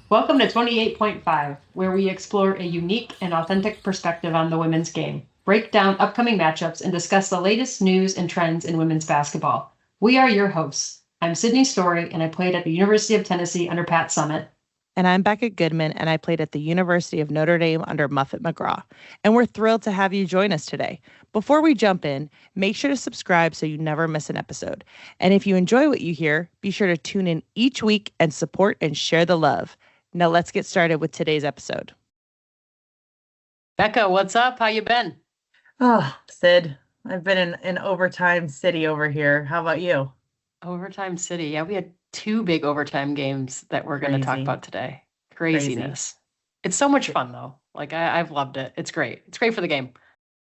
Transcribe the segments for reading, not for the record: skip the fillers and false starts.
Welcome to 28.5, where we explore a unique and authentic perspective on the women's game, break down upcoming matchups, and discuss the latest news and trends in women's basketball. We are your hosts. I'm Sydney Story, and I played at the University of Tennessee under Pat Summitt. And I'm Becca Goodman, and I played at the University of Notre Dame under Muffet McGraw. And we're thrilled to have you join us today. Before we jump in, make sure to subscribe so you never miss an episode. And if you enjoy what you hear, be sure to tune in each week and support and share the love. Now let's get started with today's episode. Becca, what's up? How you been? Oh, Sid, I've been in overtime city over here. How about you? Overtime City. Yeah, we had two big overtime games that we're going to talk about today. Craziness. It's so much fun, though. I've loved it. It's great. It's great for the game.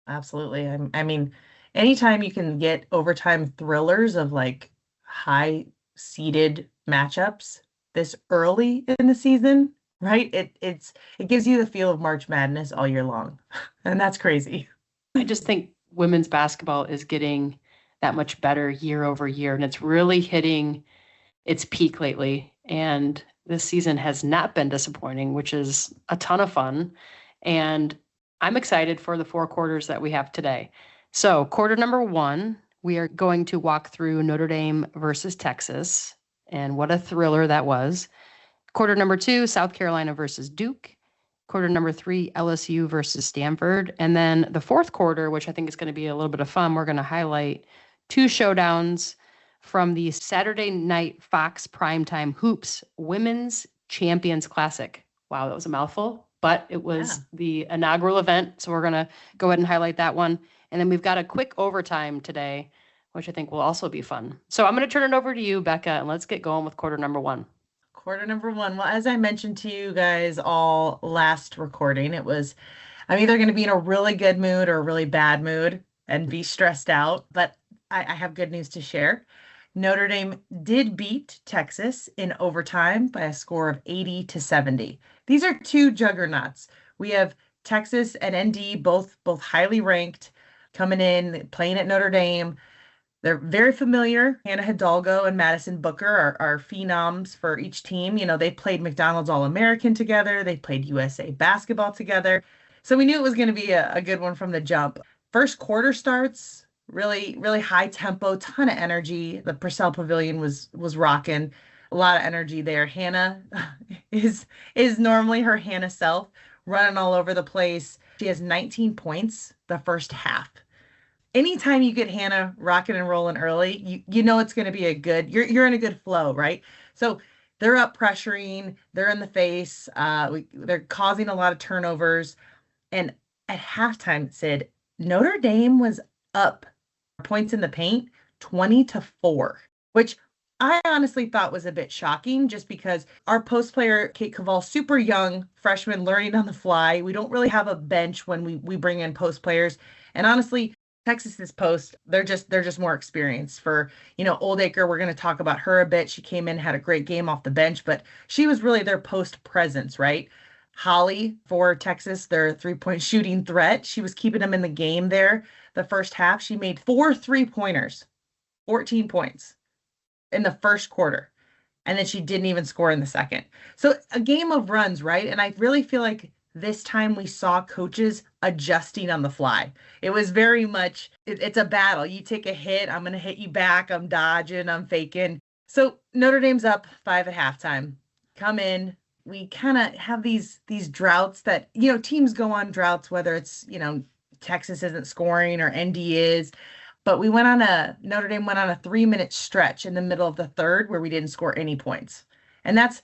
Absolutely. I mean, anytime you can get overtime thrillers of like high seeded matchups this early in the season, right? It gives you the feel of March Madness all year long. And that's crazy. I just think women's basketball is getting that much better year over year, and it's really hitting its peak lately. And this season has not been disappointing, which is a ton of fun. And I'm excited for the four quarters that we have today. So quarter number one, we are going to walk through Notre Dame versus Texas, and what a thriller that was. Quarter number two, South Carolina versus Duke. Quarter number three, LSU versus Stanford. And then the fourth quarter, which I think is going to be a little bit of fun, we're going to highlight two showdowns from the Saturday night Fox primetime Hoops Women's Champions Classic. Wow, that was a mouthful, but it was the inaugural event. So we're going to go ahead and highlight that one. And then we've got a quick overtime today, which I think will also be fun. So I'm going to turn it over to you, Becca, and let's get going with quarter number one. Quarter number one. Well, as I mentioned to you guys all last recording, I'm either going to be in a really good mood or a really bad mood and be stressed out, but I have good news to share. Notre Dame did beat Texas in overtime by a score of 80-70. These are two juggernauts. We have Texas and ND both highly ranked, coming in, playing at Notre Dame. They're very familiar. Hannah Hidalgo and Madison Booker are phenoms for each team. You know, they played McDonald's All-American together. They played USA basketball together. So we knew it was going to be a good one from the jump. First quarter starts, really, really high tempo, ton of energy. The Purcell Pavilion was rocking. A lot of energy there. Hannah is normally her Hannah self, running all over the place. She has 19 points the first half. Anytime you get Hannah rocking and rolling early, you know it's going to be you're in a good flow, right? So they're up pressuring, they're in the face, they're causing a lot of turnovers. And at halftime, Sid, Notre Dame was up points in the paint 20-4, which I honestly thought was a bit shocking just because our post player, Kate Caval, super young freshman learning on the fly. We don't really have a bench when we bring in post players. And honestly, Texas's post, they're just more experienced. For, Oldacre, we're going to talk about her a bit. She came in, had a great game off the bench, but she was really their post presence, right? Holly for Texas, their 3-point shooting threat. She was keeping them in the game there. The first half, she made 4 3-pointers, 14 points in the first quarter. And then she didn't even score in the second. So a game of runs, right? And I really feel like this time we saw coaches adjusting on the fly. It was very much, it's a battle. You take a hit, I'm going to hit you back. I'm dodging, I'm faking. So Notre Dame's up 5 at halftime. Come in. We kind of have these droughts that, teams go on droughts, whether it's, Texas isn't scoring or ND is. But Notre Dame went on a 3-minute stretch in the middle of the third where we didn't score any points. And that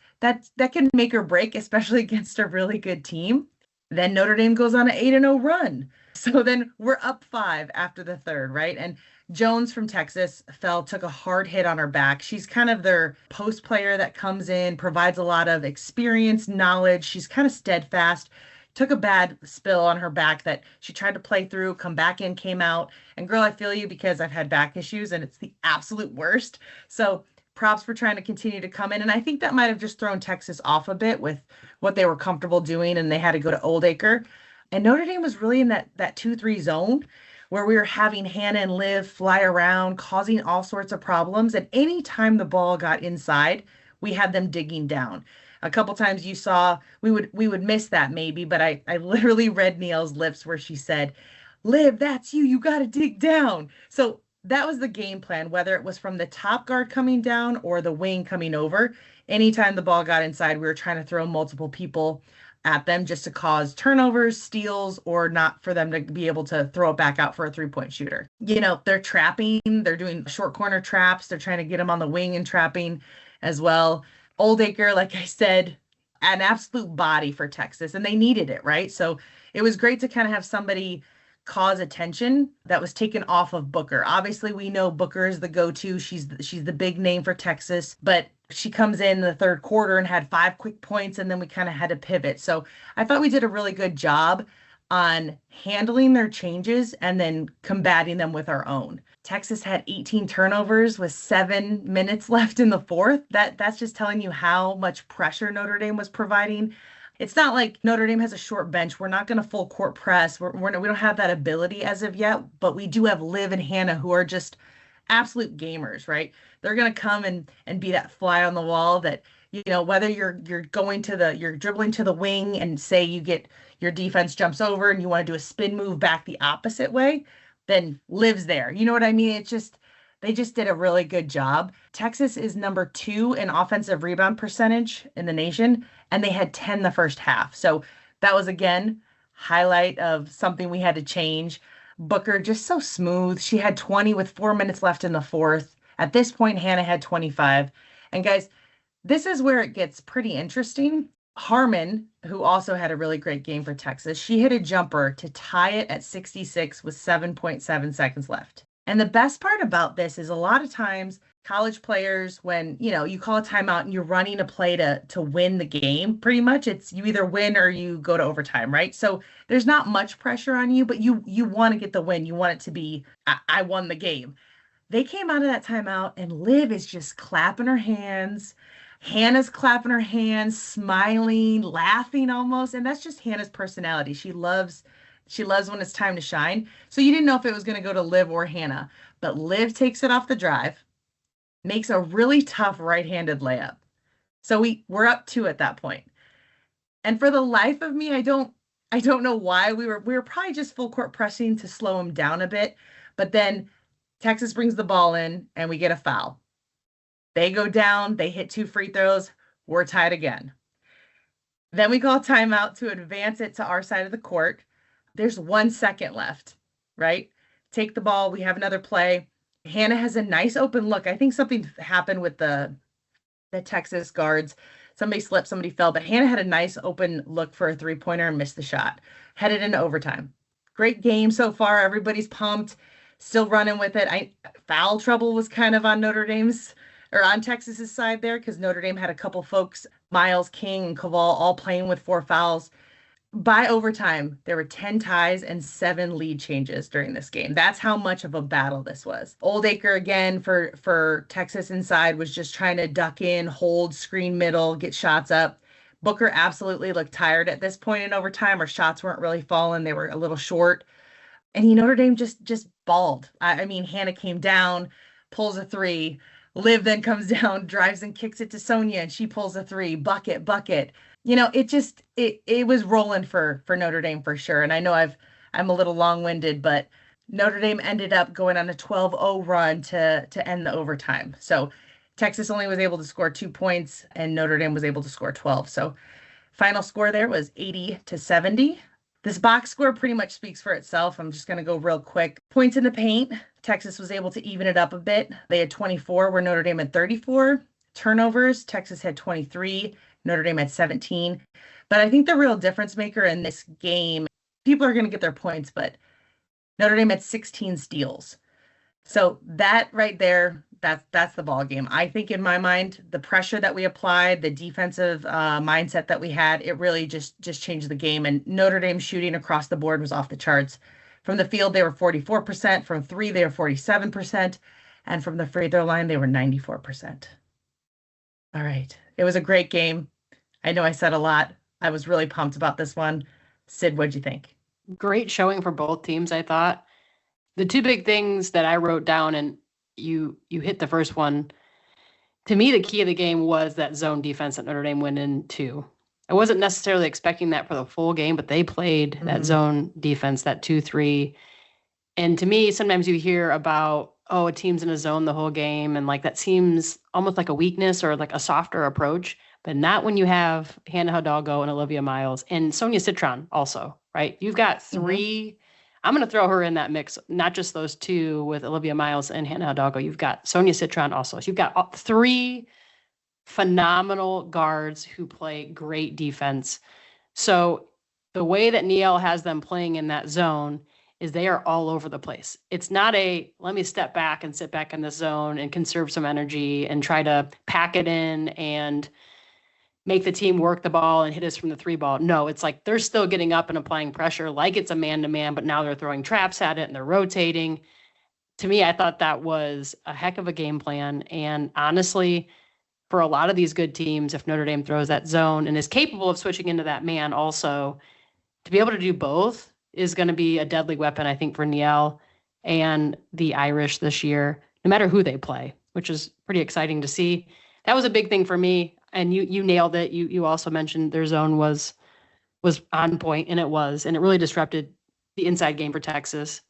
can make or break, especially against a really good team. Then Notre Dame goes on an 8-0 run. So then we're up 5 after the third, right? And Jones from Texas took a hard hit on her back. She's kind of their post player that comes in, provides a lot of experience, knowledge. She's kind of steadfast. Took a bad spill on her back that she tried to play through, come back in, came out. And girl, I feel you because I've had back issues and it's the absolute worst. So props for trying to continue to come in. And I think that might have just thrown Texas off a bit with what they were comfortable doing, and they had to go to Oldacre. And Notre Dame was really in that 2-3 zone where we were having Hannah and Liv fly around, causing all sorts of problems. And anytime the ball got inside, we had them digging down. A couple times you saw we would miss that maybe, but I literally read Neil's lips where she said, "Liv, that's you. You got to dig down." So that was the game plan, whether it was from the top guard coming down or the wing coming over. Anytime the ball got inside, we were trying to throw multiple people at them just to cause turnovers, steals, or not for them to be able to throw it back out for a 3-point shooter. They're trapping, they're doing short corner traps, they're trying to get them on the wing and trapping as well. Oldacre, like I said, an absolute body for Texas, and they needed it, right? So it was great to kind of have somebody cause attention that was taken off of Booker. Obviously, we know Booker is the go-to. She's the big name for Texas, but she comes in the third quarter and had 5 quick points, and then we kind of had to pivot. So I thought we did a really good job on handling their changes and then combating them with our own. Texas had 18 turnovers with 7 minutes left in the fourth. That's just telling you how much pressure Notre Dame was providing. It's not like Notre Dame has a short bench. We're not going to full court press. We don't have that ability as of yet, but we do have Liv and Hannah who are just absolute gamers, right? They're going to come and be that fly on the wall that, whether you're dribbling to the wing and say you get your defense jumps over and you want to do a spin move back the opposite way, then Liv's there. You know what I mean? They just did a really good job. Texas is number 2 in offensive rebound percentage in the nation, and they had 10 the first half. So that was, again, highlight of something we had to change. Booker just so smooth. She had 20 with 4 minutes left in the fourth. At this point, Hannah had 25. And guys, this is where it gets pretty interesting. Harmon, who also had a really great game for Texas, she hit a jumper to tie it at 66 with 7.7 seconds left. And the best part about this is a lot of times college players, when, you call a timeout and you're running a play to win the game, pretty much it's you either win or you go to overtime, right? So there's not much pressure on you, but you want to get the win. You want it to be, I won the game. They came out of that timeout and Liv is just clapping her hands. Hannah's clapping her hands, smiling, laughing almost. And that's just Hannah's personality. She loves when it's time to shine. So you didn't know if it was going to go to Liv or Hannah, but Liv takes it off the drive, makes a really tough right-handed layup. So we're up 2 at that point. And for the life of me, I don't know why we were probably just full court pressing to slow him down a bit, but then Texas brings the ball in and we get a foul. They go down, they hit 2 free throws, we're tied again. Then we call timeout to advance it to our side of the court. There's 1 second left, right? Take the ball, we have another play. Hannah has a nice open look. I think something happened with the Texas guards. Somebody slipped, somebody fell, but Hannah had a nice open look for a 3-pointer and missed the shot. Headed into overtime. Great game so far. Everybody's pumped, still running with it. Foul trouble was kind of on on Texas's side there because Notre Dame had a couple folks, Miles, King, and Caval, all playing with 4 fouls. By overtime, there were 10 ties and 7 lead changes during this game. That's how much of a battle this was. Oldacre, again, for Texas inside, was just trying to duck in, hold, screen middle, get shots up. Booker absolutely looked tired at this point in overtime. Her shots weren't really falling. They were a little short. And Notre Dame just balled. I mean, Hannah came down, pulls a 3. Liv then comes down, drives and kicks it to Sonia, and she pulls a 3. Bucket. It was rolling for Notre Dame for sure. And I know I'm a little long-winded, but Notre Dame ended up going on a 12-0 run to end the overtime. So Texas only was able to score 2 points and Notre Dame was able to score 12. So final score there was 80-70. This box score pretty much speaks for itself. I'm just going to go real quick. Points in the paint. Texas was able to even it up a bit. They had 24, where Notre Dame had 34. Turnovers, Texas had 23. Notre Dame had 17. But I think the real difference maker in this game, people are going to get their points, but Notre Dame had 16 steals. So that right there, that's the ball game. I think in my mind, the pressure that we applied, the defensive mindset that we had, it really just changed the game. And Notre Dame shooting across the board was off the charts. From the field, they were 44%. From 3, they were 47%. And from the free throw line, they were 94%. All right. It was a great game. I know I said a lot. I was really pumped about this one. Sid, what'd you think? Great showing for both teams, I thought. The 2 big things that I wrote down, and you hit the first one, to me, the key of the game was that zone defense that Notre Dame went into. I wasn't necessarily expecting that for the full game, but they played that zone defense, that 2-3. And to me, sometimes you hear about, oh, a team's in a zone the whole game, and like that seems almost like a weakness or like a softer approach, but not when you have Hannah Hidalgo and Olivia Miles and Sonia Citron also, right? You've got three. I'm going to throw her in that mix, not just those two with Olivia Miles and Hannah Hidalgo. You've got Sonia Citron also. So you've got three phenomenal guards who play great defense. So the way that Niel has them playing in that zone is they are all over the place. It's not a, let me step back and sit back in the zone and conserve some energy and try to pack it in and make the team work the ball and hit us from the 3 ball. No, it's like they're still getting up and applying pressure like it's a man-to-man, but now they're throwing traps at it and they're rotating. To me, I thought that was a heck of a game plan. And honestly, for a lot of these good teams, if Notre Dame throws that zone and is capable of switching into that man also, to be able to do both is going to be a deadly weapon, I think, for Niel and the Irish this year, no matter who they play, which is pretty exciting to see. That was a big thing for me. And you nailed it. You also mentioned their zone was on point, and it was, and it really disrupted the inside game for Texas.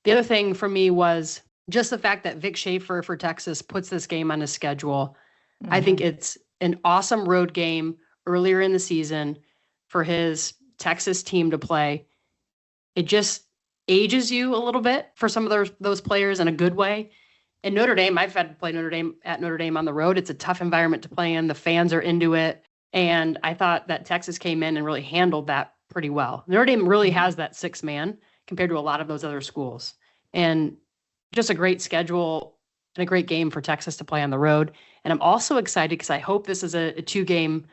The other thing for me was just the fact that Vic Schaefer for Texas puts this game on his schedule. I think it's an awesome road game earlier in the season for his Texas team to play. It just ages you a little bit for some of those players in a good way. And Notre Dame, I've had to play Notre Dame on the road. It's a tough environment to play in. The fans are into it. And I thought that Texas came in and really handled that pretty well. Notre Dame really has that 6-man compared to a lot of those other schools. And just a great schedule and a great game for Texas to play on the road. And I'm also excited because I hope this is a 2-game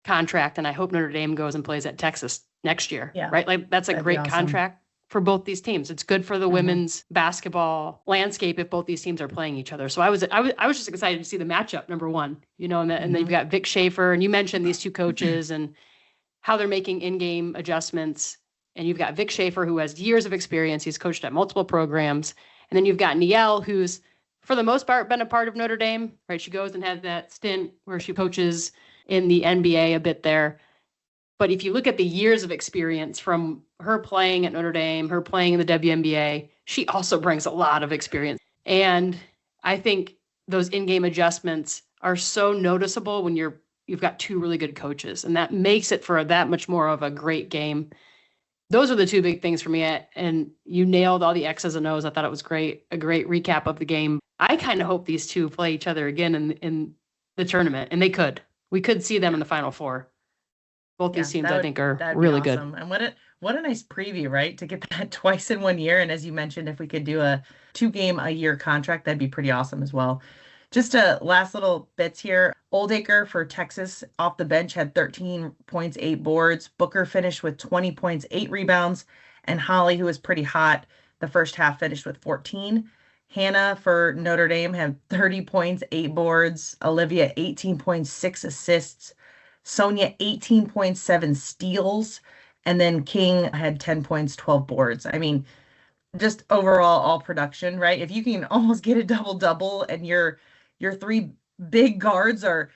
contract, and I hope Notre Dame goes and plays at Texas next year. Yeah. Right? Like that's a great contract for both these teams. It's good for the women's basketball landscape if both these teams are playing each other. So I was just excited to see the matchup, number one, and then you've got Vic Schaefer, and you mentioned these two coaches and how they're making in-game adjustments. And you've got Vic Schaefer, who has years of experience. He's coached at multiple programs. And then you've got Niel, who's for the most part been a part of Notre Dame, right? She goes and has that stint where she coaches in the NBA a bit there. But if you look at the years of experience from her playing at Notre Dame, her playing in the WNBA, she also brings a lot of experience. And I think those in-game adjustments are so noticeable when you've got two really good coaches, and that makes it for that much more of a great game. Those are the two big things for me. And you nailed all the X's and O's. I thought it was great, a great recap of the game. I kind of hope these two play each other again in the tournament, and they could. We could see them in the Final Four. Both these teams, I think, are really awesome. Good. And what a nice preview, right? To get that twice in 1 year. And as you mentioned, if we could do a 2-game-a-year contract, that'd be pretty awesome as well. Just a last little bits here. Oldacre for Texas off the bench had 13 points, 8 boards. Booker finished with 20 points, 8 rebounds. And Holly, who was pretty hot, the first half finished with 14. Hannah for Notre Dame had 30 points, 8 boards. Olivia, 18 points, 6 assists. Sonia, 18.7 steals. And then King had 10 points, 12 boards. I mean, just overall all production, right? If you can almost get a double-double and your 3 big guards are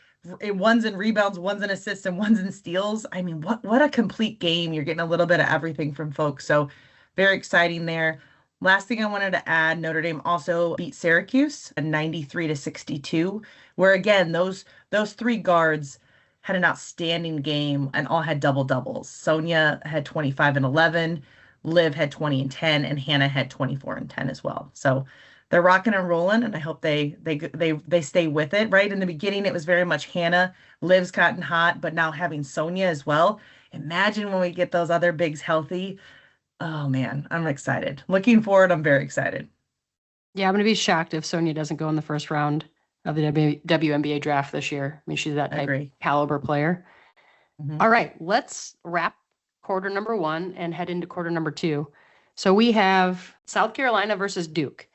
one's in rebounds, one's in assists, and one's in steals. I mean, what a complete game. You're getting a little bit of everything from folks. So very exciting there. Last thing I wanted to add, Notre Dame also beat Syracuse at 93-62, where again, those 3 guards had an outstanding game and all had double doubles. Sonia had 25 and 11, Liv had 20 and 10, and Hannah had 24 and 10 as well. So they're rocking and rolling, and I hope they stay with it. Right in the beginning, it was very much Hannah. Liv's gotten hot, but now having Sonia as well. Imagine when we get those other bigs healthy. Oh man, I'm excited. Looking forward. I'm very excited. Yeah, I'm going to be shocked if Sonia doesn't go in the first round of the WNBA draft this year. I mean, she's that type caliber player. All right, let's wrap quarter number 1 and head into quarter number 2. So we have South Carolina versus Duke.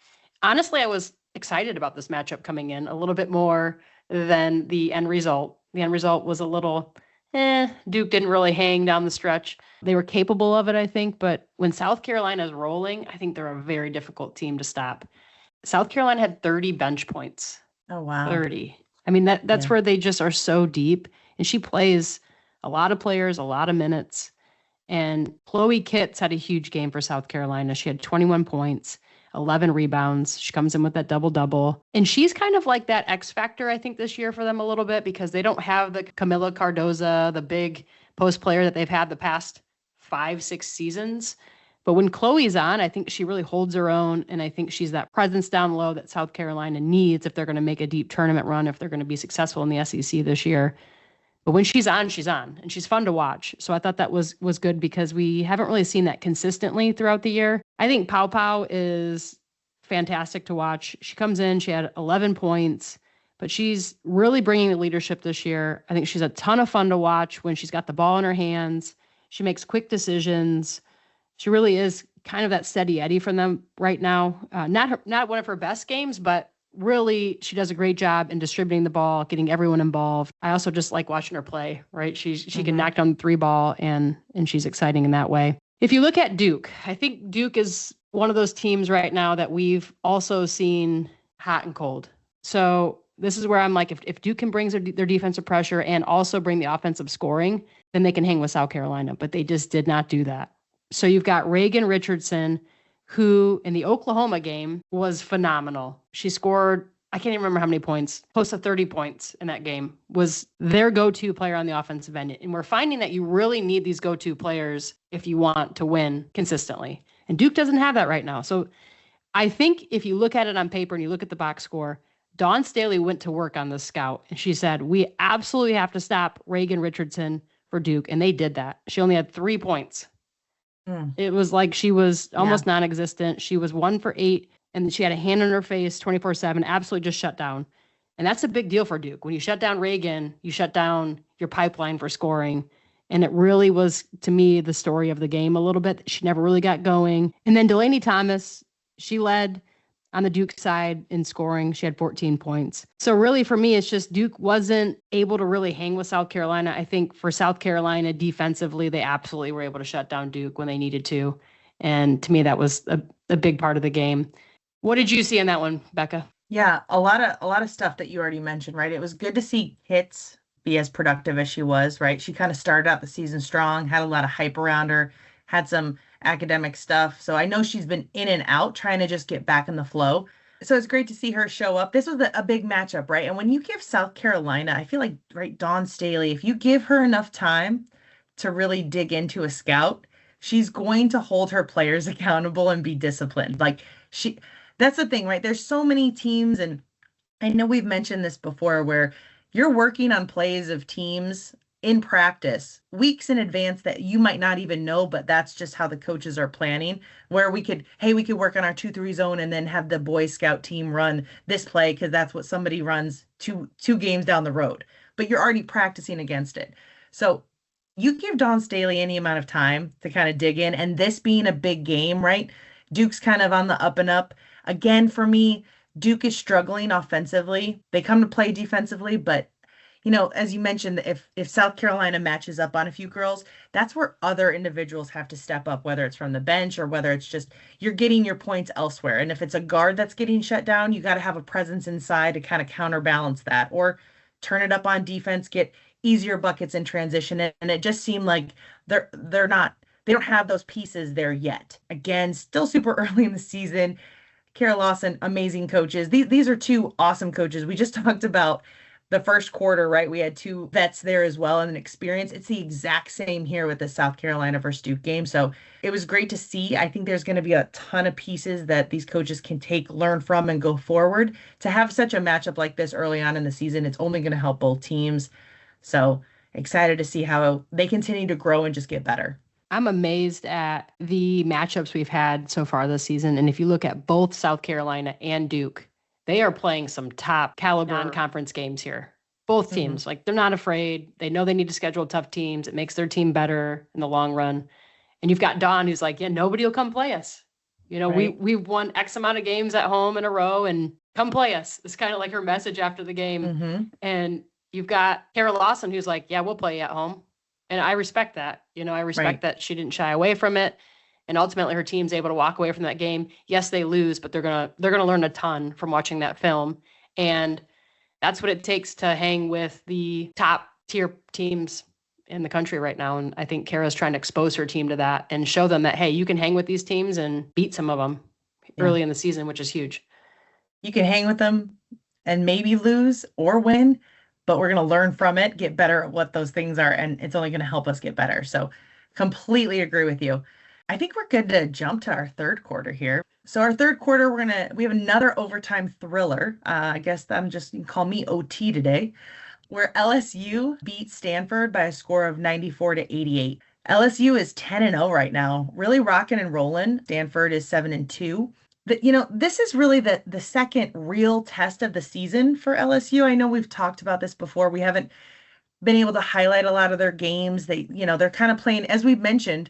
Honestly, I was excited about this matchup coming in a little bit more than the end result. The end result was a little, Duke didn't really hang down the stretch. They were capable of it, I think, but when South Carolina is rolling, I think they're a very difficult team to stop. South Carolina had 30 bench points. Oh, wow. 30. I mean, that's Yeah. where they just are so deep. And she plays a lot of players, a lot of minutes. And Chloe Kitts had a huge game for South Carolina. She had 21 points, 11 rebounds. She comes in with that double-double. And she's kind of like that X factor, I think, this year for them a little bit because they don't have the Camila Cardoza, the big post player that they've had the past 5-6 seasons. But when Chloe's on, I think she really holds her own. And I think she's that presence down low that South Carolina needs if they're going to make a deep tournament run, if they're going to be successful in the SEC this year. But when she's on, and she's fun to watch. So I thought that was good because we haven't really seen that consistently throughout the year. I think Pow Pow is fantastic to watch. She comes in, she had 11 points, but she's really bringing the leadership this year. I think she's a ton of fun to watch when she's got the ball in her hands. She makes quick decisions. She really is kind of that steady Eddie from them right now. Not one of her best games, but really she does a great job in distributing the ball, getting everyone involved. I also just like watching her play, right? She can knock down the 3 ball and she's exciting in that way. If you look at Duke, I think Duke is one of those teams right now that we've also seen hot and cold. So this is where I'm like, if Duke can bring their defensive pressure and also bring the offensive scoring, then they can hang with South Carolina, but they just did not do that. So you've got Reagan Richardson, who in the Oklahoma game was phenomenal. She scored, I can't even remember how many points, close to 30 points in that game, was their go-to player on the offensive end. And we're finding that you really need these go-to players if you want to win consistently. And Duke doesn't have that right now. So I think if you look at it on paper and you look at the box score, Dawn Staley went to work on this scout. And she said, we absolutely have to stop Reagan Richardson for Duke. And they did that. She only had 3 points. It was like she was almost non-existent. She was 1 for 8, and she had a hand in her face 24/7, absolutely just shut down. And that's a big deal for Duke. When you shut down Reagan, you shut down your pipeline for scoring. And it really was, to me, the story of the game a little bit. She never really got going. And then Delaney Thomas, she led on the Duke side in scoring. She had 14 points. So really for me, it's just Duke wasn't able to really hang with South Carolina. I think for South Carolina defensively, they absolutely were able to shut down Duke when they needed to. And to me, that was a big part of the game. What did you see in that one, Becca? Yeah, a lot of stuff that you already mentioned, right? It was good to see Kitts be as productive as she was, right? She kind of started out the season strong, had a lot of hype around her, had some academic stuff. So I know she's been in and out trying to just get back in the flow. So it's great to see her show up. This was a big matchup, right? And when you give South Carolina, I feel like, right, Dawn Staley, if you give her enough time to really dig into a scout, she's going to hold her players accountable and be disciplined. That's the thing, right? There's so many teams, and I know we've mentioned this before, where you're working on plays of teams in practice weeks in advance that you might not even know, but that's just how the coaches are planning, where we could work on our 2-3 zone and then have the Boy Scout team run this play because that's what somebody runs two games down the road, but you're already practicing against it. So you give Dawn Staley any amount of time to kind of dig in, and this being a big game, right? Duke's kind of on the up and up. Again, for me, Duke is struggling offensively. They come to play defensively, but as you mentioned, if South Carolina matches up on a few girls, that's where other individuals have to step up, whether it's from the bench or whether it's just you're getting your points elsewhere. And if it's a guard that's getting shut down, you got to have a presence inside to kind of counterbalance that or turn it up on defense, get easier buckets in transition. And it just seemed like they don't have those pieces there yet. Again, still super early in the season. Kara Lawson, amazing coaches. These are 2 awesome coaches. We just talked about the first quarter, right? We had 2 vets there as well and an experience. It's the exact same here with the South Carolina versus Duke game. So it was great to see. I think there's going to be a ton of pieces that these coaches can learn from and go forward. To have such a matchup like this early on in the season, it's only going to help both teams. So excited to see how they continue to grow and just get better. I'm amazed at the matchups we've had so far this season. And if you look at both South Carolina and Duke, they are playing some top caliber non-conference games here. Both teams, like they're not afraid. They know they need to schedule tough teams. It makes their team better in the long run. And you've got Dawn who's like, yeah, nobody will come play us. Right. We've won X amount of games at home in a row and come play us. It's kind of like her message after the game. And you've got Kara Lawson who's like, yeah, we'll play you at home. And I respect that. I respect that she didn't shy away from it. And ultimately her team's able to walk away from that game. Yes, they lose, but they're gonna learn a ton from watching that film. And that's what it takes to hang with the top tier teams in the country right now. And I think Kara's trying to expose her team to that and show them that, hey, you can hang with these teams and beat some of them early in the season, which is huge. You can hang with them and maybe lose or win, but we're going to learn from it, get better at what those things are, and it's only going to help us get better. So completely agree with you. I think we're good to jump to our third quarter here. So our third quarter, we have another overtime thriller. I guess you can call me OT today, where LSU beat Stanford by a score of 94-88. LSU is 10-0 right now, really rocking and rolling. Stanford is 7-2. This is really the second real test of the season for LSU. I know we've talked about this before. We haven't been able to highlight a lot of their games. They're kind of playing, as we've mentioned,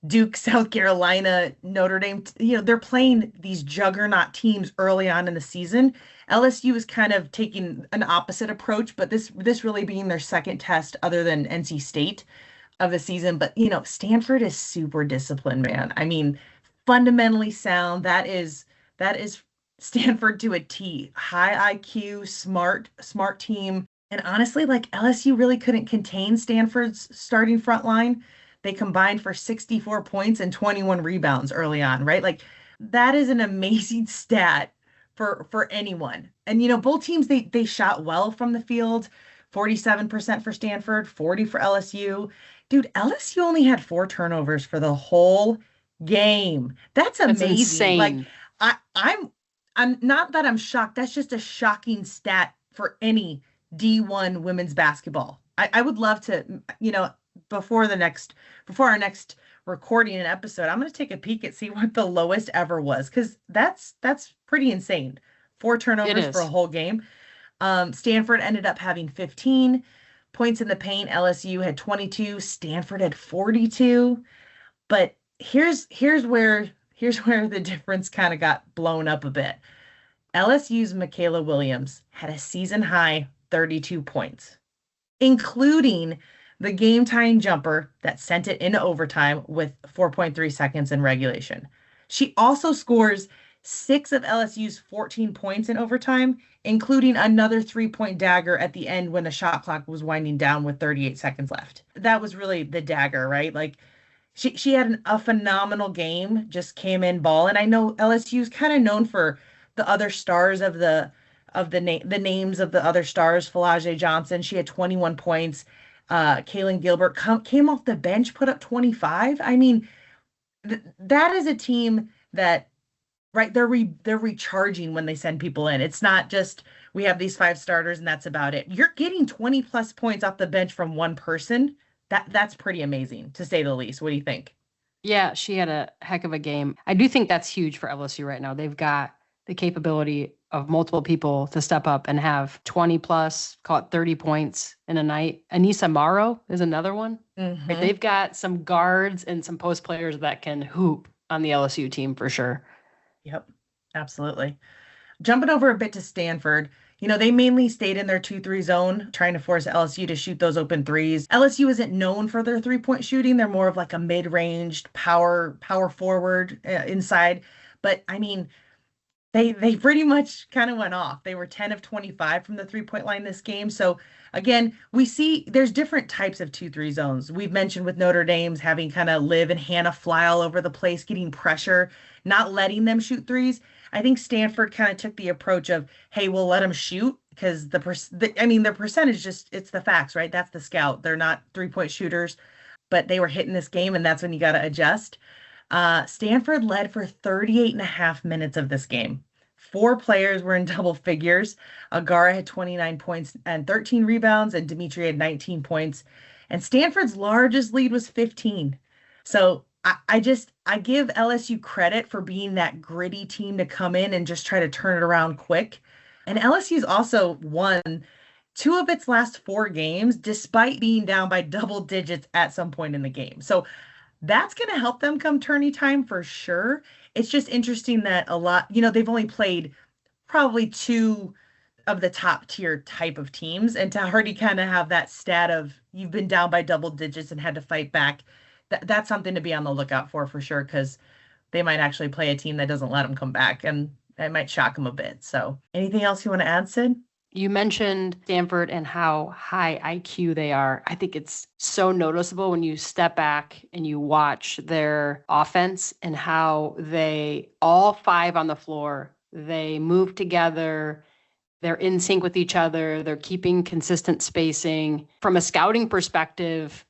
Duke, South Carolina, Notre Dame, they're playing these juggernaut teams early on in the season. LSU is kind of taking an opposite approach, but this really being their second test other than NC State of the season. But, Stanford is super disciplined, man. I mean, fundamentally sound. That is Stanford to a T. High IQ, smart team. And honestly, like LSU really couldn't contain Stanford's starting front line. They combined for 64 points and 21 rebounds early on, right? Like that is an amazing stat for anyone. And both teams they shot well from the field. 47% for Stanford, 40 for LSU. Dude, LSU only had 4 turnovers for the whole game. That's amazing. Insane. Like I'm not that I'm shocked. That's just a shocking stat for any D1 women's basketball. I would love to, before our next recording and episode, I'm going to take a peek and see what the lowest ever was, because that's pretty insane. 4 turnovers for a whole game. Stanford ended up having 15 points in the paint. LSU had 22. Stanford had 42. But here's where the difference kind of got blown up a bit. LSU's Michaela Williams had a season high 32 points, including the game-tying jumper that sent it into overtime with 4.3 seconds in regulation. She also scores 6 of LSU's 14 points in overtime, including another 3-point dagger at the end when the shot clock was winding down with 38 seconds left. That was really the dagger, right? Like she had a phenomenal game, just came in ball. And I know LSU's kind of known for the other stars of the names of the other stars. Falajah Johnson, she had 21 points. Kaylin Gilbert came off the bench, put up 25. I mean, that is a team that, right, they're recharging when they send people in. It's not just we have these 5 starters and that's about it. You're getting 20 plus points off the bench from one person. That's pretty amazing, to say the least. What do you think? Yeah, she had a heck of a game. I do think that's huge for LSU right now. They've got the capability of multiple people to step up and have 20 plus, call it 30 points in a night. Anissa Morrow is another one. Mm-hmm. Right? They've got some guards and some post players that can hoop on the LSU team for sure. Yep, absolutely. Jumping over a bit to Stanford, they mainly stayed in their 2-3 zone, trying to force LSU to shoot those open threes. LSU isn't known for their 3-point shooting. They're more of like a mid-ranged power forward inside. But I mean, they pretty much kind of went off. They were 10 of 25 from the 3-point line this game. So again, we see there's different types of 2-3 zones. We've mentioned with Notre Dame's having kind of Liv and Hannah fly all over the place, getting pressure, not letting them shoot threes. I think Stanford kind of took the approach of, hey, we'll let them shoot, because their percentage it's the facts, right? That's the scout. They're not 3-point shooters, but they were hitting this game, and that's when you got to adjust. Stanford led for 38 and a half minutes of this game. 4 players were in double figures. Agara had 29 points and 13 rebounds, and Dimitri had 19 points. And Stanford's largest lead was 15. So I give LSU credit for being that gritty team to come in and just try to turn it around quick. And LSU's also won 2 of its last 4 games, despite being down by double digits at some point in the game. So that's going to help them come tourney time for sure. It's just interesting that a lot, they've only played probably 2 of the top tier type of teams. And to already kind of have that stat of you've been down by double digits and had to fight back, that's something to be on the lookout for sure, because they might actually play a team that doesn't let them come back. And might shock them a bit. So anything else you want to add, Sid? You mentioned Stanford and how high IQ they are. I think it's so noticeable when you step back and you watch their offense and how they, all five on the floor, they move together. They're in sync with each other. They're keeping consistent spacing. From a scouting perspective,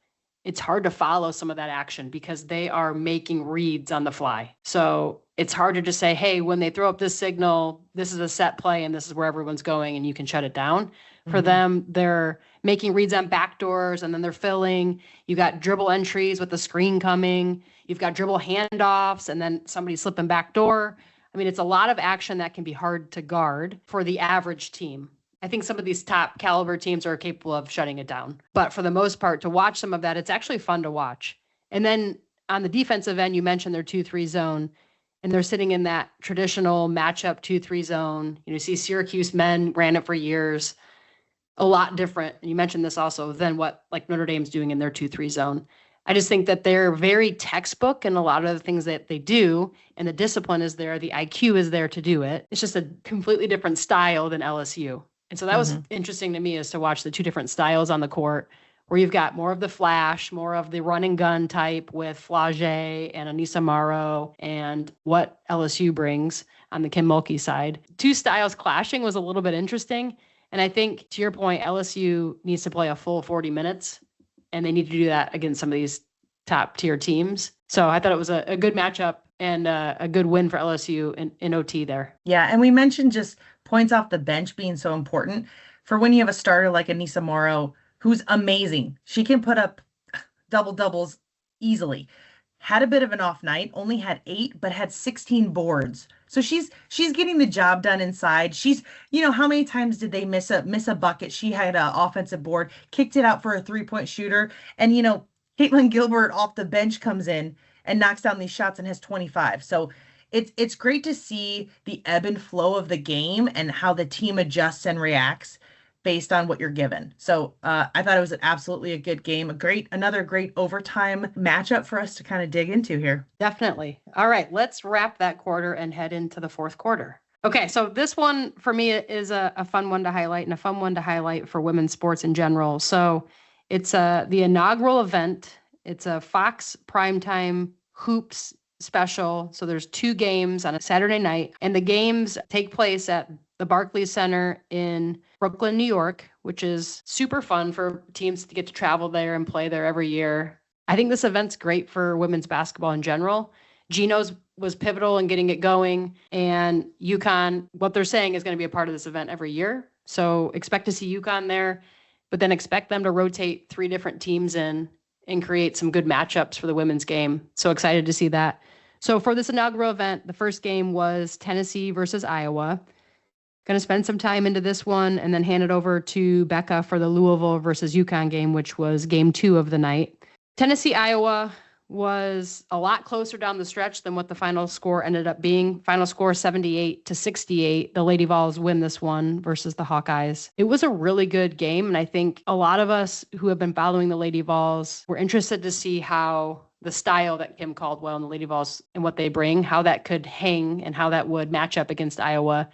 it's hard to follow some of that action because they are making reads on the fly. So it's hard to just say, hey, when they throw up this signal, this is a set play and this is where everyone's going and you can shut it down. For them, they're making reads on backdoors and then they're filling. You got dribble entries with the screen coming. You've got dribble handoffs and then somebody slipping backdoor. I mean, it's a lot of action that can be hard to guard for the average team. I think some of these top caliber teams are capable of shutting it down. But for the most part, to watch some of that, it's actually fun to watch. And then on the defensive end, you mentioned their 2-3 zone, and they're sitting in that traditional matchup 2-3 zone. You see Syracuse men ran it for years. A lot different. And you mentioned this also than what like Notre Dame's doing in their 2-3 zone. I just think that they're very textbook in a lot of the things that they do, and the discipline is there, the IQ is there to do it. It's just a completely different style than LSU. And so that was interesting to me, is to watch the two different styles on the court, where you've got more of the flash, more of the run and gun type with Flage and Anissa Morrow, and what LSU brings on the Kim Mulkey side. Two styles clashing was a little bit interesting. And I think, to your point, LSU needs to play a full 40 minutes, and they need to do that against some of these top tier teams. So I thought it was a good matchup and a good win for LSU in OT there. Yeah, and we mentioned just points off the bench being so important for when you have a starter like Anissa Morrow, who's amazing. She can put up double doubles easily. Had a bit of an off night, only had 8, but had 16 boards. So she's getting the job done inside. She's, how many times did they miss a bucket? She had an offensive board, kicked it out for a 3-point shooter. And, Caitlin Gilbert off the bench comes in and knocks down these shots and has 25. So it's great to see the ebb and flow of the game and how the team adjusts and reacts based on what you're given. So I thought it was absolutely a good game. Another great overtime matchup for us to kind of dig into here. Definitely. All right, let's wrap that quarter and head into the fourth quarter. Okay, so this one for me is a fun one to highlight, and a fun one to highlight for women's sports in general. So it's the inaugural event. It's a Fox primetime hoops special. So there's 2 games on a Saturday night, and the games take place at the Barclays Center in Brooklyn, New York, which is super fun for teams to get to travel there and play there every year. I think this event's great for women's basketball in general. Geno's was pivotal in getting it going, and UConn, what they're saying, is going to be a part of this event every year. So expect to see UConn there, but then expect them to rotate 3 different teams in and create some good matchups for the women's game. So excited to see that. So for this inaugural event, the first game was Tennessee versus Iowa. Going to spend some time into this one and then hand it over to Becca for the Louisville versus UConn game, which was game 2 of the night. Tennessee, Iowa was a lot closer down the stretch than what the final score ended up being. Final score 78-68. The Lady Vols win this one versus the Hawkeyes. It was a really good game, and I think a lot of us who have been following the Lady Vols were interested to see how the style that Kim Caldwell and the Lady Vols and what they bring, how that could hang and how that would match up against Iowa.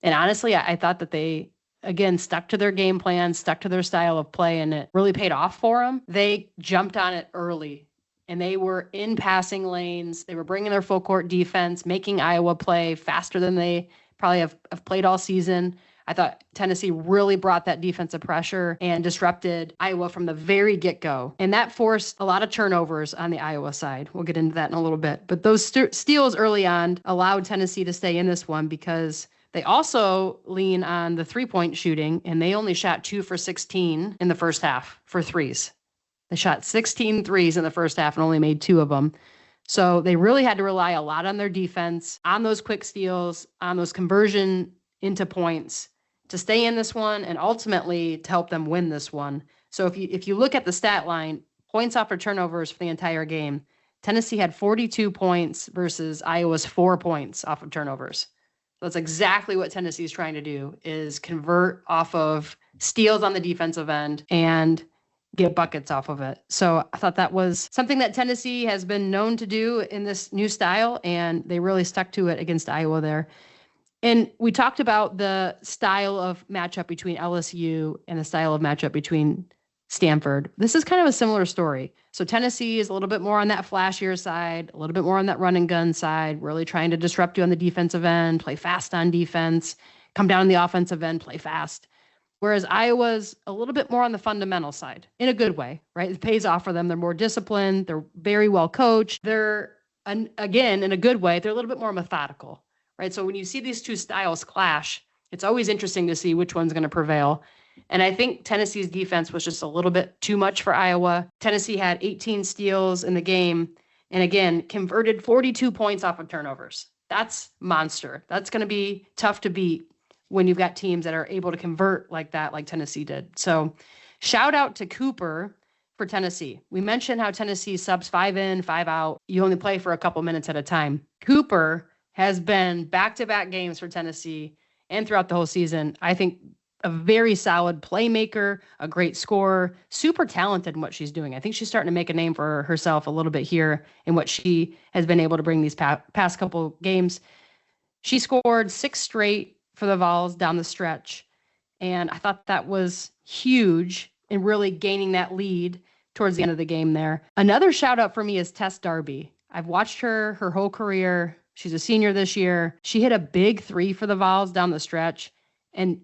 And honestly, I thought that they, again, stuck to their game plan, stuck to their style of play, and it really paid off for them. They jumped on it early, and they were in passing lanes. They were bringing their full court defense, making Iowa play faster than they probably have played all season. I thought Tennessee really brought that defensive pressure and disrupted Iowa from the very get-go. And that forced a lot of turnovers on the Iowa side. We'll get into that in a little bit. But those steals early on allowed Tennessee to stay in this one because they also lean on the 3-point shooting, and they only shot 2 for 16 in the first half for threes. They shot 16 threes in the first half and only made 2 of them. So they really had to rely a lot on their defense, on those quick steals, on those conversion into points to stay in this one and ultimately to help them win this one. So if you look at the stat line, points off for turnovers for the entire game, Tennessee had 42 points versus Iowa's 4 points off of turnovers. That's exactly what Tennessee is trying to do, is convert off of steals on the defensive end and get buckets off of it. So I thought that was something that Tennessee has been known to do in this new style, and they really stuck to it against Iowa there. And we talked about the style of matchup between LSU and the style of matchup between Stanford. This is kind of a similar story. So Tennessee is a little bit more on that flashier side, a little bit more on that run and gun side, really trying to disrupt you on the defensive end, play fast on defense, come down on the offensive end, play fast. Whereas Iowa's a little bit more on the fundamental side in a good way, right? It pays off for them. They're more disciplined. They're very well coached. They're, again, in a good way, they're a little bit more methodical, right? So when you see these two styles clash, it's always interesting to see which one's going to prevail. And I think Tennessee's defense was just a little bit too much for Iowa. Tennessee had 18 steals in the game. And again, converted 42 points off of turnovers. That's monster. That's going to be tough to beat when you've got teams that are able to convert like that, like Tennessee did. So shout out to Cooper for Tennessee. We mentioned how Tennessee subs 5 in, 5 out. You only play for a couple minutes at a time. Cooper has been back-to-back games for Tennessee and throughout the whole season. I think a very solid playmaker, a great scorer, super talented in what she's doing. I think she's starting to make a name for herself a little bit here in what she has been able to bring these past couple games. She scored 6 straight for the Vols down the stretch. And I thought that was huge in really gaining that lead towards the end of the game there. Another shout out for me is Tess Darby. I've watched her whole career. She's a senior this year. She hit a big 3 for the Vols down the stretch. And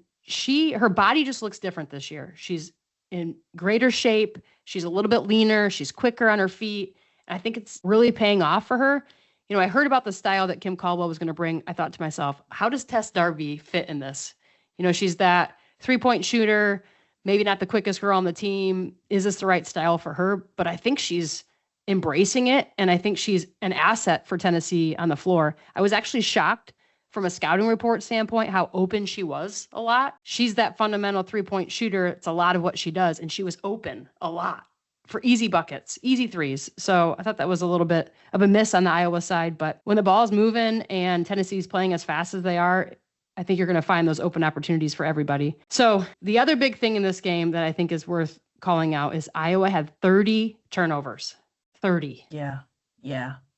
her body just looks different this year. She's in greater shape. She's a little bit leaner. She's quicker on her feet. And I think it's really paying off for her. You know, I heard about the style that Kim Caldwell was going to bring. I thought to myself, how does Tess Darby fit in this? You know, she's that 3-point shooter, maybe not the quickest girl on the team. Is this the right style for her? But I think she's embracing it, and I think she's an asset for Tennessee on the floor. I was actually shocked from a scouting report standpoint how open she was a lot. She's that fundamental 3-point shooter. It's a lot of what she does, and she was open a lot for easy buckets, easy threes. So I thought that was a little bit of a miss on the Iowa side. But when the ball's moving and Tennessee's playing as fast as they are, I think you're going to find those open opportunities for everybody. So the other big thing in this game that I think is worth calling out is Iowa had 30 turnovers. 30. Yeah.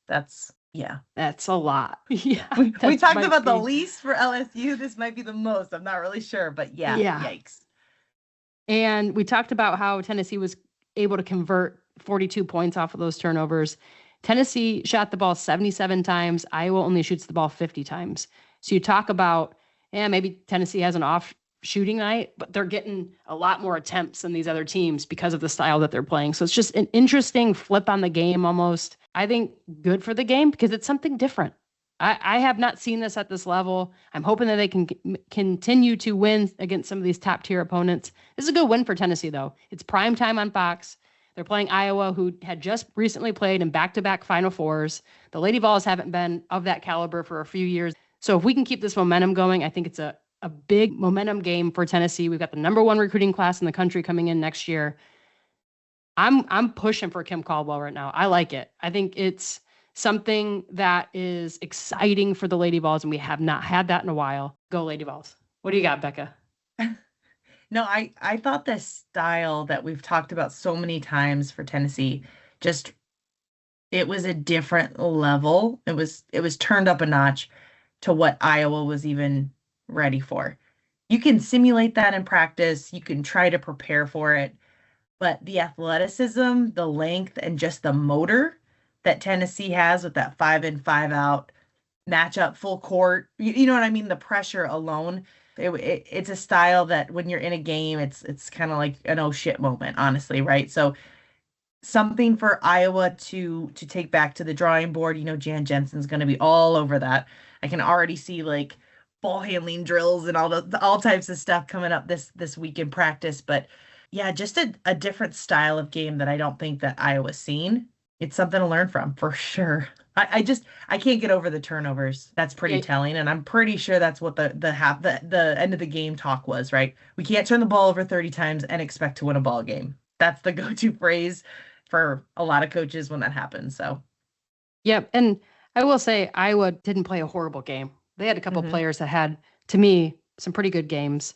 That's a lot. Yeah. We talked about the least for LSU. This might be the most. I'm not really sure, but yeah. Yikes. And we talked about how Tennessee was able to convert 42 points off of those turnovers. Tennessee shot the ball 77 times. Iowa only shoots the ball 50 times. So you talk about, maybe Tennessee has an off shooting night, but they're getting a lot more attempts than these other teams because of the style that they're playing. So it's just an interesting flip on the game almost. I think good for the game because it's something different. I have not seen this at this level. I'm hoping that they can continue to win against some of these top tier opponents. This is a good win for Tennessee, though. It's prime time on Fox. They're playing Iowa, who had just recently played in back-to-back Final Fours. The Lady Vols haven't been of that caliber for a few years. So if we can keep this momentum going, I think it's a big momentum game for Tennessee. We've got the number 1 recruiting class in the country coming in next year. I'm pushing for Kim Caldwell right now. I like it. I think it's something that is exciting for the Lady Vols, and we have not had that in a while. Go Lady Vols. What do you got, Becca? No, I thought this style that we've talked about so many times for Tennessee, it was a different level. It was turned up a notch to what Iowa was even ready for. You can simulate that in practice. You can try to prepare for it. But the athleticism, the length, and just the motor that Tennessee has with that 5 in, 5 out matchup, full court, you know what I mean? The pressure alone, it's a style that when you're in a game, it's kind of like an oh shit moment, honestly, right? So something for Iowa to take back to the drawing board. You know, Jan Jensen's going to be all over that. I can already see like ball handling drills and all types of stuff coming up this week in practice. But yeah, just a different style of game that I don't think that Iowa's seen. It's something to learn from for sure. I can't get over the turnovers. That's pretty telling, and I'm pretty sure that's what the end of the game talk was, right? We can't turn the ball over 30 times and expect to win a ball game. That's the go-to phrase for a lot of coaches when that happens. So, yep. And I will say Iowa didn't play a horrible game. They had a couple players that had, to me, some pretty good games.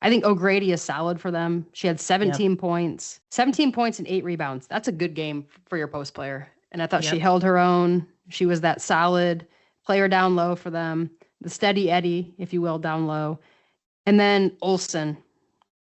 I think O'Grady is solid for them. She had 17 points, 17 points and 8 rebounds. That's a good game for your post player. And I thought she held her own. She was that solid player down low for them. the steady Eddie, if you will, down low. And then Olsen,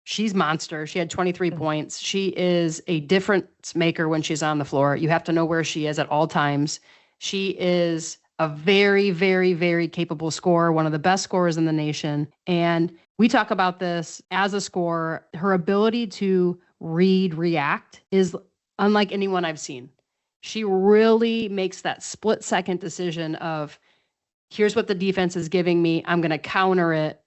she's monster. She had 23 points. She is a difference maker when she's on the floor. You have to know where she is at all times. She is a very, very, very capable scorer, one of the best scorers in the nation. And we talk about this as a scorer. Her ability to react is unlike anyone I've seen. She really makes that split-second decision of, here's what the defense is giving me. I'm going to counter it.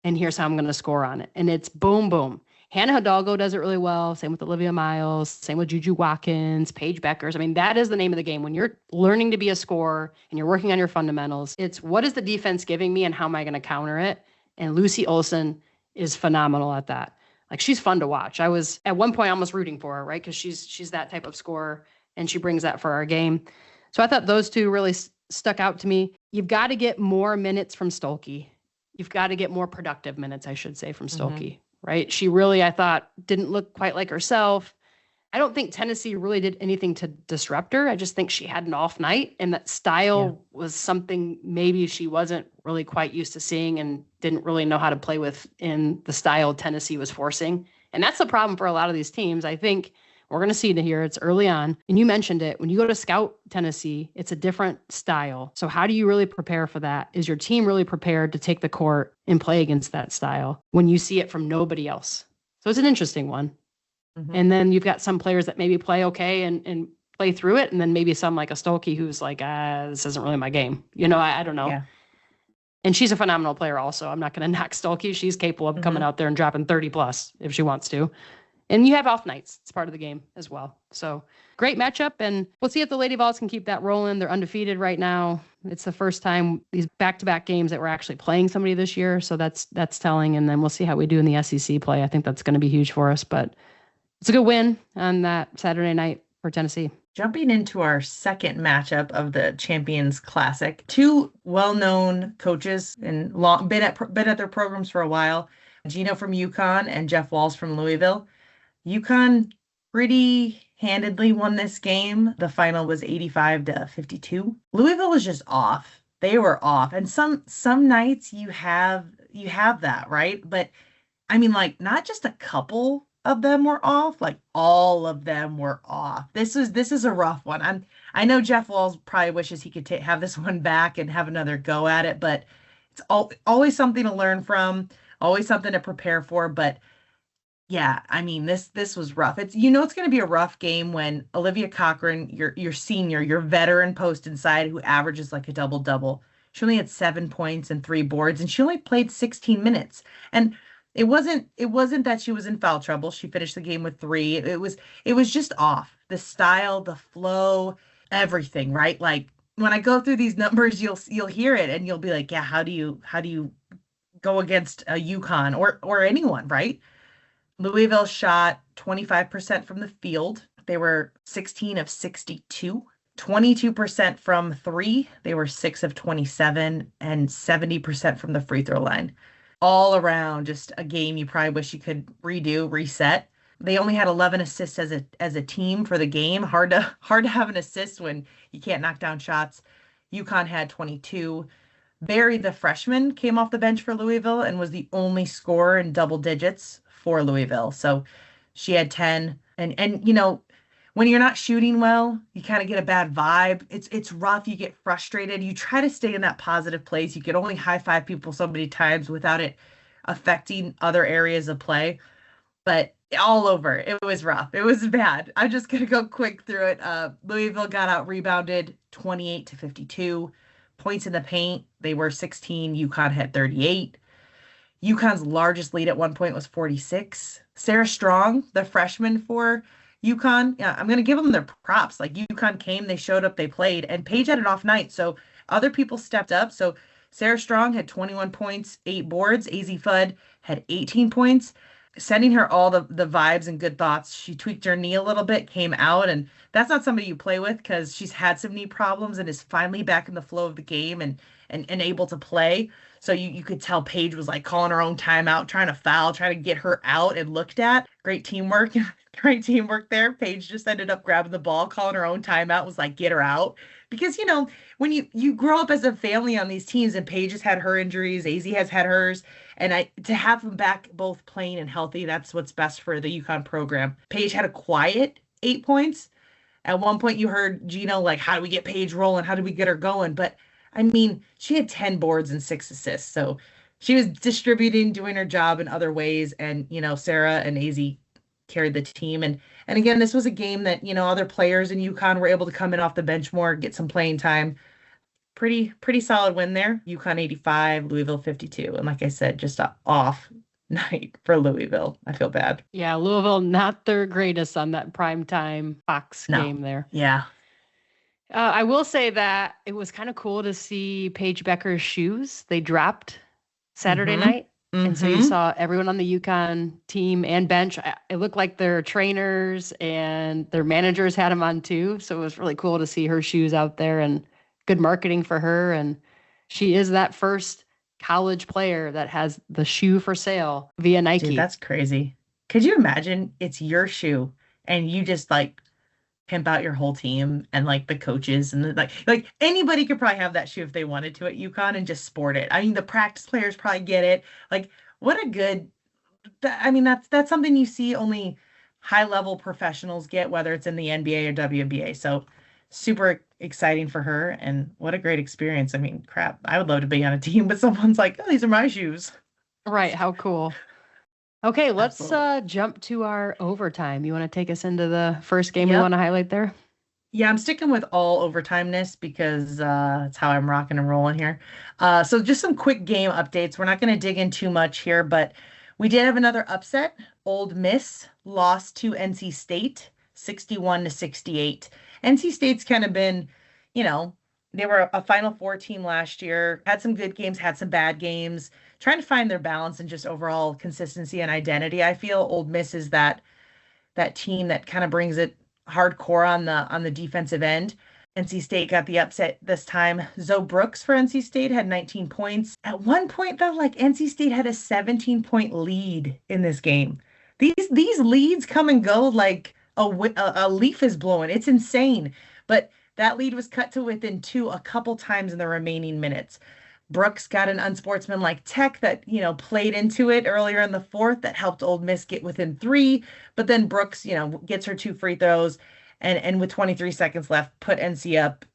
And here's how I'm going to score on it. And it's boom, boom. Hannah Hidalgo does it really well. Same with Olivia Miles. Same with Juju Watkins, Paige Beckers. I mean, that is the name of the game. When you're learning to be a scorer and you're working on your fundamentals, it's what is the defense giving me and how am I going to counter it? And Lucy Olsen is phenomenal at that. Like, she's fun to watch. I was at one point almost rooting for her, right? Because she's that type of scorer and she brings that for our game. So I thought those two really stuck out to me. You've got to get more minutes from Stolke. You've got to get more productive minutes, I should say, from Stolke, right? She really, I thought, didn't look quite like herself. I don't think Tennessee really did anything to disrupt her. I just think she had an off night, and that style was something maybe she wasn't really quite used to seeing and didn't really know how to play with in the style Tennessee was forcing. And that's the problem for a lot of these teams. I think we're going to see it here. It's early on. And you mentioned it. When you go to scout Tennessee, it's a different style. So how do you really prepare for that? Is your team really prepared to take the court and play against that style when you see it from nobody else? So it's an interesting one. And then you've got some players that maybe play okay and play through it. And then maybe some like a Stolke who's like, this isn't really my game. You know, I don't know. Yeah. And she's a phenomenal player also. I'm not going to knock Stolke. She's capable of coming out there and dropping 30 plus if she wants to. And you have off nights. It's part of the game as well. So great matchup. And we'll see if the Lady Vols can keep that rolling. They're undefeated right now. It's the first time these back-to-back games that we're actually playing somebody this year. So that's telling. And then we'll see how we do in the SEC play. I think that's going to be huge for us. But it's a good win on that Saturday night for Tennessee. Jumping into our second matchup of the Champions Classic, two well-known coaches and been at their programs for a while, Gino from UConn and Jeff Walz from Louisville. UConn pretty handedly won this game. The final was 85-52. Louisville was just off. They were off. And some nights you have that, right? But I mean, like, not just a couple of them were off, like all of them were off. This is a rough one. I know Jeff Walz probably wishes he could have this one back and have another go at it, but it's always something to learn from, always something to prepare for. But yeah, I mean, this was rough. It's going to be a rough game when Olivia Cochran, your senior, your veteran post inside who averages like a double-double. She only had 7 points and 3 boards, and she only played 16 minutes. And it wasn't that she was in foul trouble. She finished the game with 3. It was just off. The style, the flow, everything, right? Like when I go through these numbers, you'll hear it and you'll be like, yeah, how do you go against a UConn or anyone, right? Louisville shot 25% from the field. They were 16 of 62. 22% from 3. They were 6 of 27, and 70% from the free throw line. All around, just a game you probably wish you could reset. They only had 11 assists as a team for the game. Hard to have an assist when you can't knock down shots. UConn had 22. Barry, the freshman, came off the bench for Louisville and was the only scorer in double digits for Louisville. So she had 10. And you know, when you're not shooting well, you kind of get a bad vibe. It's rough. You get frustrated. You try to stay in that positive place. You can only high five people so many times without it affecting other areas of play. But all over, it was rough. It was bad. I'm just going to go quick through it. Louisville got out rebounded 28-52. Points in the paint, they were 16. UConn had 38. UConn's largest lead at one point was 46. Sarah Strong, the freshman for UConn, yeah, I'm going to give them their props. Like, UConn came, they showed up, they played, and Paige had an off night, so other people stepped up. So Sarah Strong had 21 points, 8 boards. AZ Fudd had 18 points. Sending her all the vibes and good thoughts. She tweaked her knee a little bit, came out, and that's not somebody you play with because she's had some knee problems and is finally back in the flow of the game and able to play. So you could tell Paige was like calling her own timeout, trying to foul, trying to get her out and looked at. Great teamwork. Great teamwork there. Paige just ended up grabbing the ball, calling her own timeout, was like, get her out. Because, when you grow up as a family on these teams and Paige has had her injuries, AZ has had hers, and to have them back both playing and healthy, that's what's best for the UConn program. Paige had a quiet 8 points. At one point, you heard Gino like, how do we get Paige rolling? How do we get her going? But I mean, she had 10 boards and 6 assists. So she was distributing, doing her job in other ways. And, Sarah and AZ carried the team. And again, this was a game that, other players in UConn were able to come in off the bench more, get some playing time. Pretty solid win there. UConn 85, Louisville 52. And like I said, just a off night for Louisville. I feel bad. Yeah, Louisville not their greatest on that primetime Fox game there. Yeah. I will say that it was kind of cool to see Paige Becker's shoes. They dropped Saturday night. And so you saw everyone on the UConn team and bench. It looked like their trainers and their managers had them on too. So it was really cool to see her shoes out there, and good marketing for her. And she is that first college player that has the shoe for sale via Nike. Dude, that's crazy. Could you imagine it's your shoe and you just like pimp out your whole team and like the coaches and like anybody could probably have that shoe if they wanted to at UConn and just sport it. I mean, the practice players probably get it. Like, what a good, I mean, that's something you see only high level professionals get, whether it's in the NBA or WNBA. So super exciting for her, and what a great experience. I mean, crap, I would love to be on a team, but someone's like, oh, these are my shoes. Right. How cool. Okay, let's Absolutely. jump to our overtime. You want to take us into the first game we want to highlight there? Yeah, I'm sticking with all overtimeness because that's how I'm rocking and rolling here. So just some quick game updates. We're not going to dig in too much here, but we did have another upset. Ole Miss lost to NC State, 61-68. NC State's kind of been, they were a Final Four team last year, had some good games, had some bad games, trying to find their balance and just overall consistency and identity. I feel Ole Miss is that team that kind of brings it hardcore on the defensive end. NC State got the upset this time. Zoe Brooks for NC State had 19 points. At one point, though, like NC State had a 17-point lead in this game. These leads come and go like a leaf is blowing. It's insane. But that lead was cut to within two a couple times in the remaining minutes. Brooks got an unsportsmanlike tech that, played into it earlier in the fourth that helped Ole Miss get within three. But then Brooks, gets her 2 free throws and with 23 seconds left, put NC up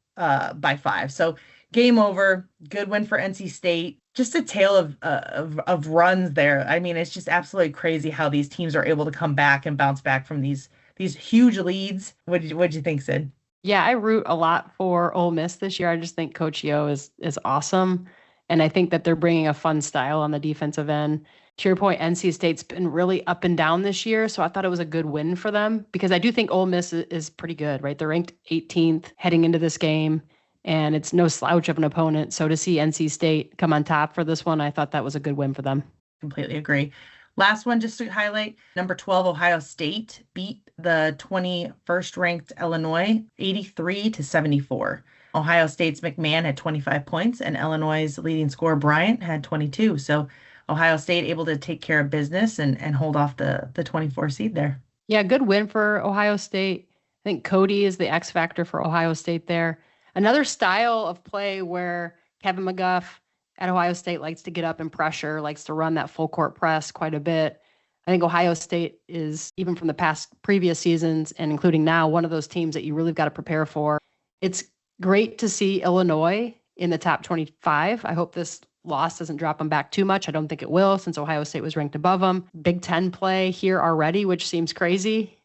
by 5. So game over. Good win for NC State. Just a tale of runs there. I mean, it's just absolutely crazy how these teams are able to come back and bounce back from these huge leads. What'd you think, Sid? Yeah, I root a lot for Ole Miss this year. I just think Coach Yo is awesome. And I think that they're bringing a fun style on the defensive end. To your point, NC State's been really up and down this year. So I thought it was a good win for them because I do think Ole Miss is pretty good, right? They're ranked 18th heading into this game, and it's no slouch of an opponent. So to see NC State come on top for this one, I thought that was a good win for them. Completely agree. Last one, just to highlight, number 12, Ohio State beat the 21st ranked Illinois 83-74. Ohio State's McMahon had 25 points and Illinois' leading scorer Bryant had 22. So Ohio State able to take care of business and hold off the 24 seed there. Yeah, good win for Ohio State. I think Cody is the X factor for Ohio State there. Another style of play where Kevin McGuff at Ohio State likes to get up and pressure, likes to run that full court press quite a bit. I think Ohio State is, even from the previous seasons and including now, one of those teams that you really got to prepare for. It's great to see Illinois in the top 25. I hope this loss doesn't drop them back too much. I don't think it will, since Ohio State was ranked above them. Big Ten play here already, which seems crazy.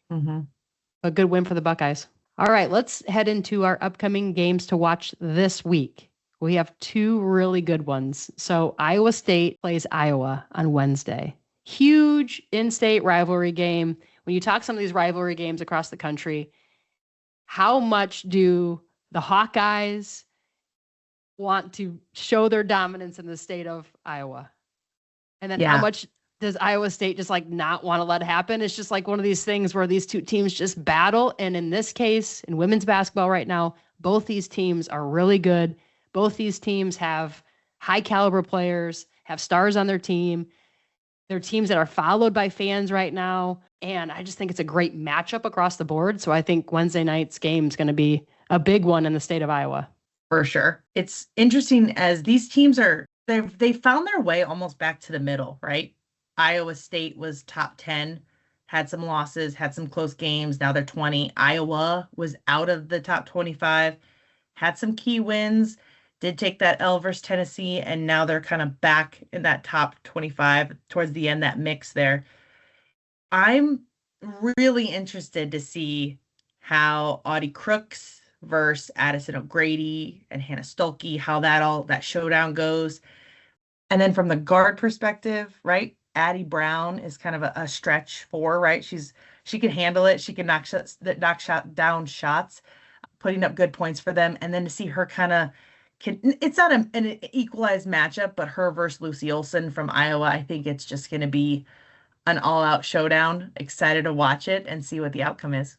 A good win for the Buckeyes. All right, let's head into our upcoming games to watch this week. We have two really good ones. So Iowa State plays Iowa on Wednesday. Huge in-state rivalry game. When you talk some of these rivalry games across the country, how much do the Hawkeyes want to show their dominance in the state of Iowa? And then how much does Iowa State just like not want to let it happen? It's just like one of these things where these two teams just battle. And in this case, in women's basketball right now, both these teams are really good. Both these teams have high caliber players, have stars on their team. They're teams that are followed by fans right now. And I just think it's a great matchup across the board. So I think Wednesday night's game is going to be a big one in the state of Iowa. For sure. It's interesting as these teams they found their way almost back to the middle, right? Iowa State was top 10, had some losses, had some close games. Now they're 20. Iowa was out of the top 25, had some key wins, did take that L versus Tennessee, and now they're kind of back in that top 25 towards the end, that mix there. I'm really interested to see how Audie Crooks versus Addison O'Grady and Hannah Stolke, how that showdown goes. And then from the guard perspective, right? Addie Brown is kind of a stretch four, right? She can handle it. She can knock down shots, putting up good points for them. And then to see her kind of it's not an equalized matchup, but her versus Lucy Olson from Iowa, I think it's just going to be an all-out showdown. Excited to watch it and see what the outcome is.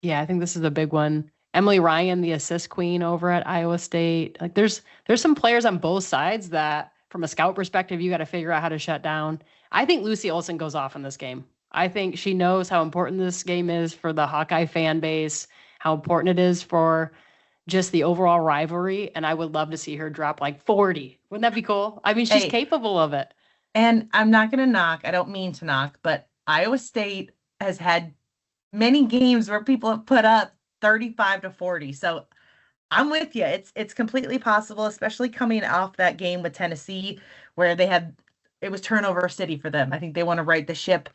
Yeah, I think this is a big one. Emily Ryan, the assist queen over at Iowa State. Like there's some players on both sides that from a scout perspective, you got to figure out how to shut down. I think Lucy Olson goes off in this game. I think she knows how important this game is for the Hawkeye fan base, how important it is for just the overall rivalry. And I would love to see her drop like 40. Wouldn't that be cool? I mean, she's capable of it. And I'm not going to knock, I don't mean to knock, but Iowa State has had many games where people have put up 35 to 40. So I'm with you. It's completely possible, especially coming off that game with Tennessee where it was turnover city for them. I think they want to right the ship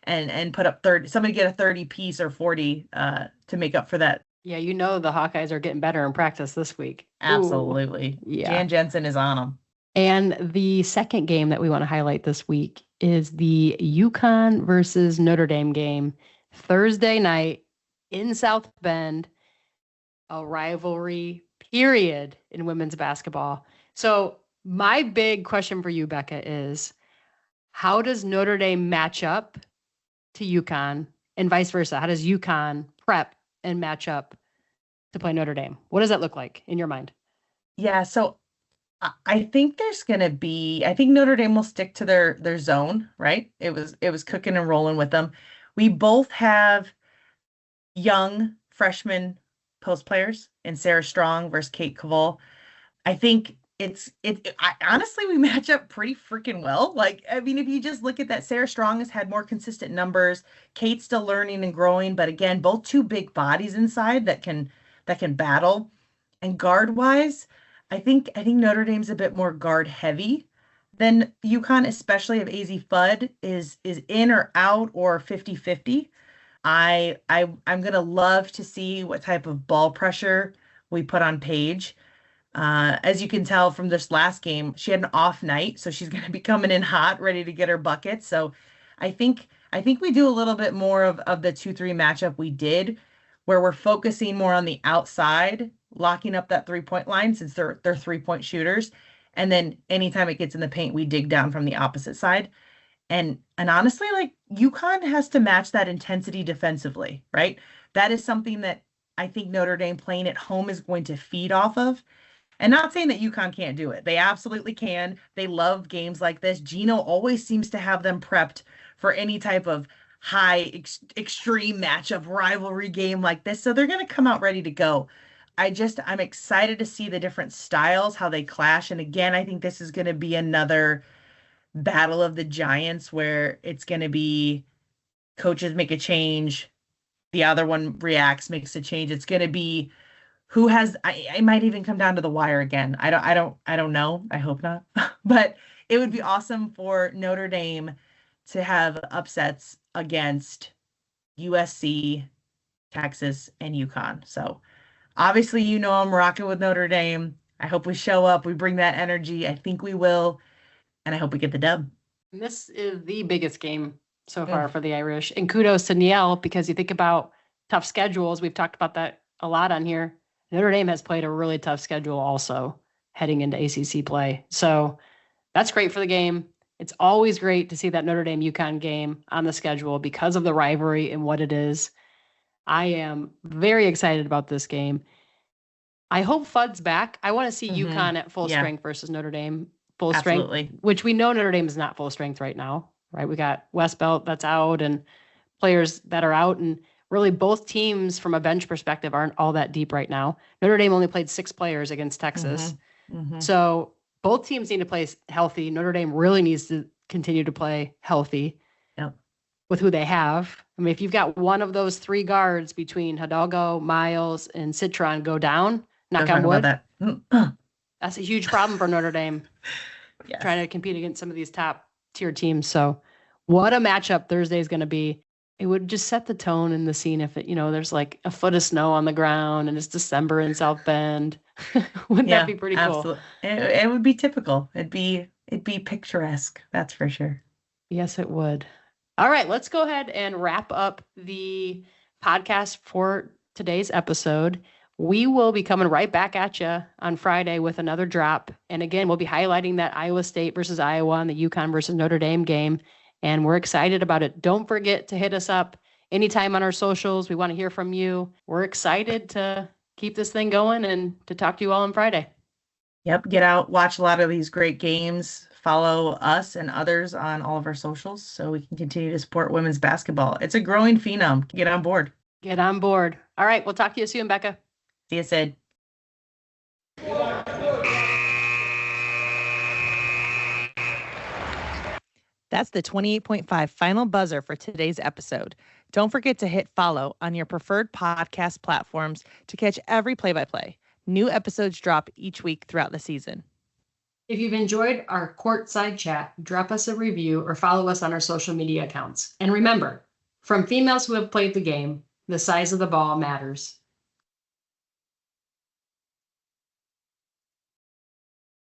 and put up 30, somebody get a 30 piece or 40 to make up for that. Yeah, the Hawkeyes are getting better in practice this week. Absolutely. Ooh, yeah. Jan Jensen is on them. And the second game that we want to highlight this week is the UConn versus Notre Dame game, Thursday night in South Bend, a rivalry period in women's basketball. So my big question for you, Becca, is how does Notre Dame match up to UConn and vice versa? How does UConn prep and match up to play Notre Dame? What does that look like in your mind? Yeah, so I think I think Notre Dame will stick to their zone, right? It was cooking and rolling with them. We both have young freshman post players in Sarah Strong versus Kate Cavall. I think honestly, we match up pretty freaking well. Like, I mean, if you just look at that, Sarah Strong has had more consistent numbers. Kate's still learning and growing, but again, both two big bodies inside that can battle. And guard wise, I think Notre Dame's a bit more guard heavy than UConn, especially if AZ Fudd is in or out or 50-50. I'm gonna love to see what type of ball pressure we put on Paige. As you can tell from this last game, she had an off night, so she's going to be coming in hot, ready to get her buckets. So I think we do a little bit more of the 2-3 matchup we did, where we're focusing more on the outside, locking up that 3-point line since they're 3-point shooters. And then anytime it gets in the paint, we dig down from the opposite side. And honestly, like UConn has to match that intensity defensively, right? That is something that I think Notre Dame playing at home is going to feed off of. And not saying that UConn can't do it. They absolutely can. They love games like this. Gino always seems to have them prepped for any type of high, extreme matchup rivalry game like this. So they're going to come out ready to go. I'm excited to see the different styles, how they clash. And again, I think this is going to be another battle of the giants where it's going to be coaches make a change. The other one reacts, makes a change. It's going to be who has, I might even come down to the wire again. I don't know. I hope not. But it would be awesome for Notre Dame to have upsets against USC, Texas, and UConn. So obviously, I'm rocking with Notre Dame. I hope we show up. We bring that energy. I think we will. And I hope we get the dub. And this is the biggest game so far for the Irish. And kudos to Niele, because you think about tough schedules. We've talked about that a lot on here. Notre Dame has played a really tough schedule also heading into ACC play. So that's great for the game. It's always great to see that Notre Dame UConn game on the schedule because of the rivalry and what it is. I am very excited about this game. I hope Fudd's back. I want to see UConn at full strength versus Notre Dame full strength, which we know Notre Dame is not full strength right now. right? We got Westbelt that's out and players that are out. And really both teams from a bench perspective aren't all that deep right now. Notre Dame only played 6 players against Texas. So both teams need to play healthy. Notre Dame really needs to continue to play healthy with who they have. I mean, if you've got one of those 3 guards between Hidalgo, Miles, and Citron go down, knock on wood, that's a huge problem for Notre Dame trying to compete against some of these top tier teams. So what a matchup Thursday is going to be. It would just set the tone in the scene if it, there's like a foot of snow on the ground and it's December in South Bend. Wouldn't that be pretty cool? It would be typical. It'd be picturesque. That's for sure. Yes, it would. All right, let's go ahead and wrap up the podcast for today's episode. We will be coming right back at you on Friday with another drop. And again, we'll be highlighting that Iowa State versus Iowa and the UConn versus Notre Dame game. And we're excited about it. Don't forget to hit us up anytime on our socials. We want to hear from you. We're excited to keep this thing going and to talk to you all on Friday. Yep. Get out, watch a lot of these great games. Follow us and others on all of our socials so we can continue to support women's basketball. It's a growing phenom. Get on board. Get on board. All right. We'll talk to you soon, Becca. See you, Sid. That's the 28.5 final buzzer for today's episode. Don't forget to hit follow on your preferred podcast platforms to catch every play-by-play. New episodes drop each week throughout the season. If you've enjoyed our courtside chat, drop us a review or follow us on our social media accounts. And remember, from females who have played the game, the size of the ball matters.